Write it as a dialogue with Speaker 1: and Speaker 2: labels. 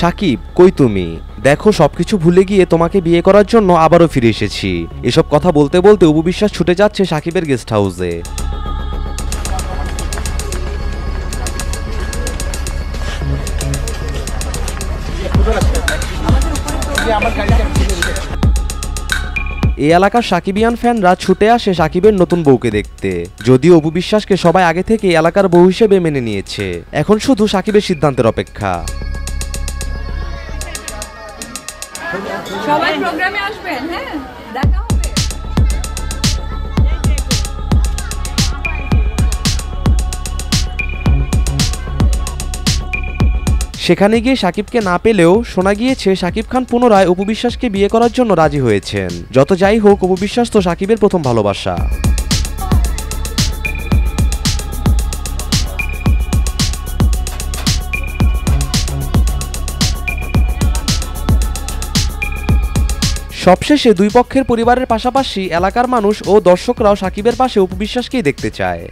Speaker 1: সাকিব, কই তুমি? দেখো, সবকিছু ভুলে গিয়ে তোমাকে বিয়ে করার জন্য আবারও ফিরে এসেছি। এসব কথা বলতে বলতে অপু বিশ্বাস ছুটে যাচ্ছে সাকিবের গেস্ট হাউসে। এই এলাকার সাকিবিয়ান ফ্যানরা ছুটে আসে সাকিবের নতুন বউকে দেখতে। যদিও অপু বিশ্বাসকে সবাই আগে থেকে এলাকার বউ হিসেবে মেনে নিয়েছে, এখন শুধু সাকিবের সিদ্ধান্তের অপেক্ষা।
Speaker 2: সবাই প্রোগ্রামে আসবেন, হ্যাঁ, দেখা হবে।
Speaker 1: সেখানে গিয়ে সাকিবকে না পেলেও শোনা গিয়েছে সাকিব খান পুনরায় অপু বিশ্বাসকে বিয়ে করার জন্য রাজি হয়েছেন। যত যাই হোক, অপু বিশ্বাস তো সাকিবের প্রথম ভালোবাসা। সবশেষে দুই পক্ষের পরিবারের পাশাপাশি এলাকার মানুষ ও দর্শকরাও সাকিবের পাশে অপু বিশ্বাসকেই দেখতে চায়।